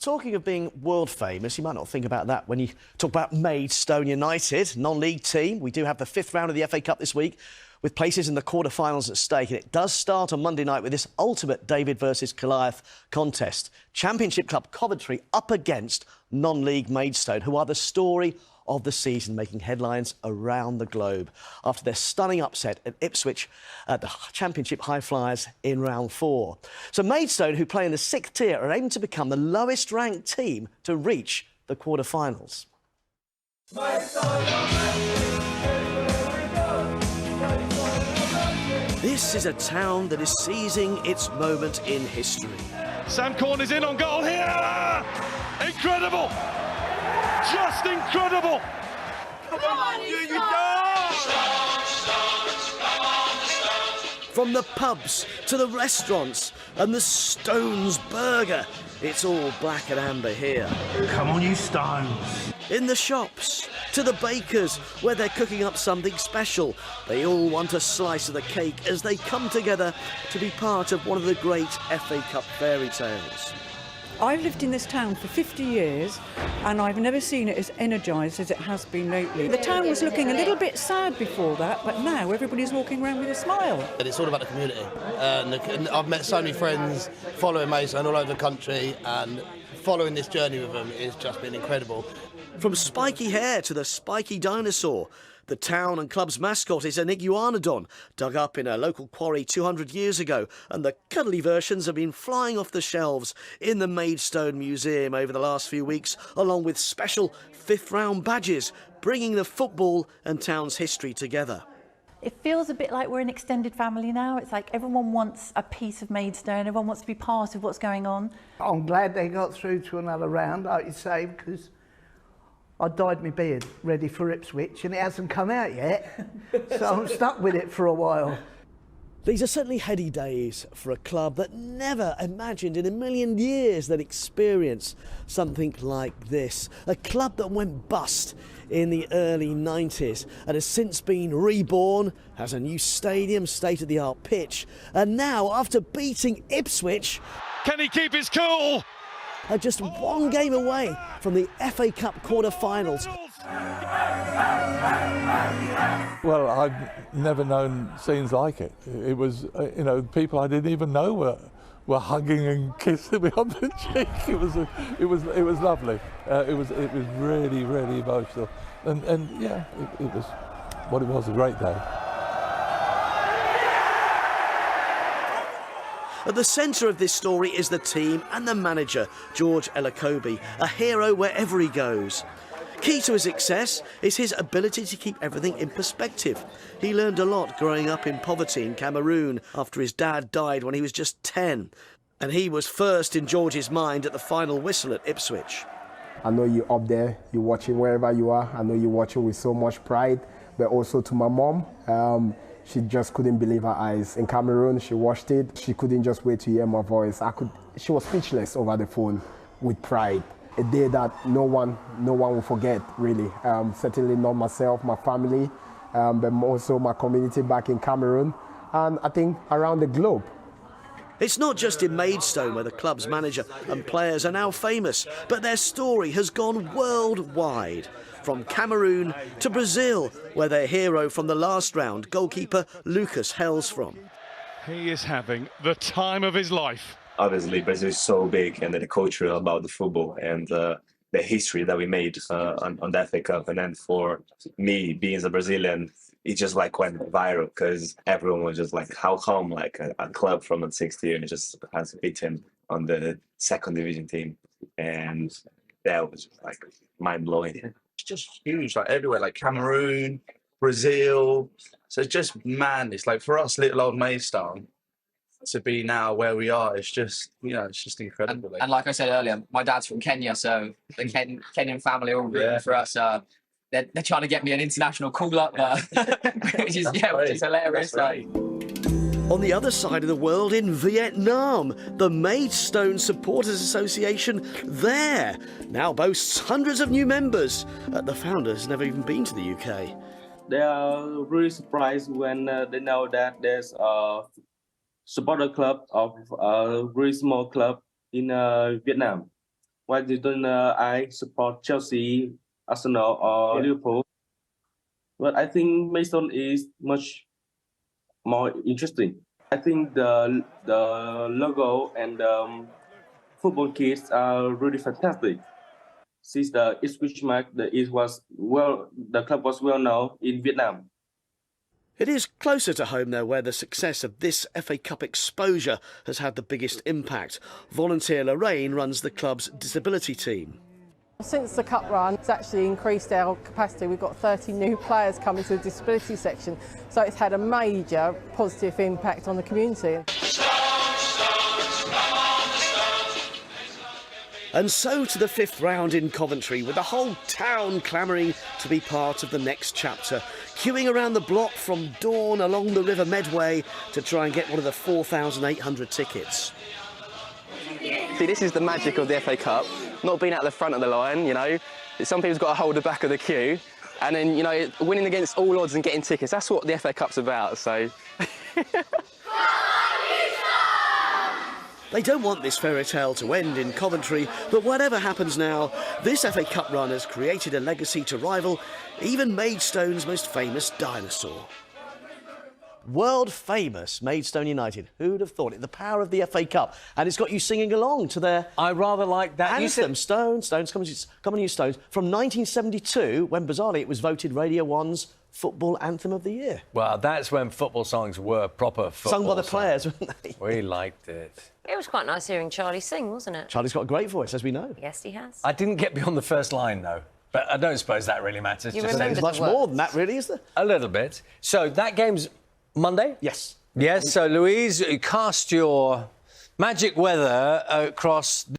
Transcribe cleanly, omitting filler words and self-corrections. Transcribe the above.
talking of being world famous, you might not think about that when you talk about Maidstone United, non-league team. We do have the 5th round of the FA Cup this week, with places in the quarter-finals at stake, and it does start on Monday night with this ultimate David versus Goliath contest. Championship club Coventry up against non-league Maidstone, who are the story of the season, making headlines around the globe after their stunning upset at Ipswich at the Championship High Flyers in round 4. So Maidstone, who play in the 6th tier, are aiming to become the lowest-ranked team to reach the quarter-finals. This is a town that is seizing its moment in history. Sam Corn is in on goal here! Incredible! Just incredible! Come on, you go! From the pubs to the restaurants and the Stones burger, it's all black and amber here. Come on, you Stones. In the shops, to the bakers, where they're cooking up something special. They all want a slice of the cake as they come together to be part of one of the great FA Cup fairy tales. I've lived in this town for 50 years and I've never seen it as energised as it has been lately. The town was looking a little bit sad before that, but now everybody's walking around with a smile. It's all about the community. And I've met so many friends following Maidstone all over the country, and following this journey with them has just been incredible. From spiky hair to the spiky dinosaur, the town and club's mascot is an iguanodon, dug up in a local quarry 200 years ago, and the cuddly versions have been flying off the shelves in the Maidstone Museum over the last few weeks, along with special 5th round badges, bringing the football and town's history together. It feels a bit like we're an extended family now. It's like everyone wants a piece of Maidstone, everyone wants to be part of what's going on. I'm glad they got through to another round, like you say, because I dyed my beard ready for Ipswich and it hasn't come out yet, so I'm stuck with it for a while. These are certainly heady days for a club that never imagined in a million years they'd experience something like this. A club that went bust in the early 90s and has since been reborn, has a new stadium, state-of-the-art pitch, and now, after beating Ipswich... Can he keep his cool? Are just one game away from the FA Cup quarter-finals. Well, I've never known scenes like it. It was, you know, people I didn't even know were hugging and kissing me on the cheek. It was lovely. It was really, really emotional. And yeah, it was what it was, a great day. At the centre of this story is the team and the manager, George Elokobi, a hero wherever he goes. Key to his success is his ability to keep everything in perspective. He learned a lot growing up in poverty in Cameroon after his dad died when he was just 10. And he was first in George's mind at the final whistle at Ipswich. I know you're up there, you're watching wherever you are. I know you're watching with so much pride, but also to my mom. She just couldn't believe her eyes. In Cameroon, she watched it. She couldn't just wait to hear my voice. She was speechless over the phone with pride. A day that no one will forget, really. Certainly not myself, my family, but also my community back in Cameroon, and I think around the globe. It's not just in Maidstone where the club's manager and players are now famous, but their story has gone worldwide. From Cameroon to Brazil, where their hero from the last round, goalkeeper Lucas, hails from. He is having the time of his life. Obviously, Brazil is so big, and the culture about the football and the history that we made on the FA Cup. And then for me, being a Brazilian, it just like went viral because everyone was just like, how come like a club from the 6th tier just has beaten on the 2nd division team? And that was just like mind-blowing. It's just huge, like everywhere, like Cameroon, Brazil. So it's just, man, it's like for us, little old Maidstone, to be now where we are, it's just, you know, it's just incredible. And like I said earlier, my dad's from Kenya, so the Kenyan family are all rooting for us. They're trying to get me an international call-up, which is hilarious. On the other side of the world, in Vietnam, the Maidstone Supporters Association there now boasts hundreds of new members. The founders never even been to the UK. They are really surprised when they know that there's a supporter club of a very small club in Vietnam. why didn't I support Chelsea, Arsenal, or Liverpool? But I think Maidstone is much more interesting. I think the logo and football kits are really fantastic. Since the Ipswich match, the club was well known in Vietnam. It is closer to home, though, where the success of this FA Cup exposure has had the biggest impact. Volunteer Lorraine runs the club's disability team. Since the Cup run, it's actually increased our capacity. We've got 30 new players coming to the disability section, so it's had a major positive impact on the community. And so to the fifth round in Coventry, with the whole town clamouring to be part of the next chapter, queuing around the block from dawn along the River Medway to try and get one of the 4,800 tickets. See, this is the magic of the FA Cup, not being at the front of the line, you know. Some people's got to hold the back of the queue, and then, you know, winning against all odds and getting tickets, that's what the FA Cup's about, so... They don't want this fairy tale to end in Coventry, but whatever happens now, this FA Cup run has created a legacy to rival even Maidstone's most famous dinosaur. World famous Maidstone United. Who'd have thought it? The power of the FA Cup. And it's got you singing along to their... I rather like that. Anthem, Stones, come on you Stones, from 1972, when bizarrely it was voted Radio 1's Football Anthem of the Year. Well, that's when football songs were proper football Sung by the songs. players, weren't they? We liked it. It was quite nice hearing Charlie sing, wasn't it? Charlie's got a great voice, as we know. Yes, he has. I didn't get beyond the first line, though. But I don't suppose that really matters. You Just remember There's much more than that, really, is there? a little bit. So that game's Monday? Yes. Yes, so Louise, cast your magic weather across...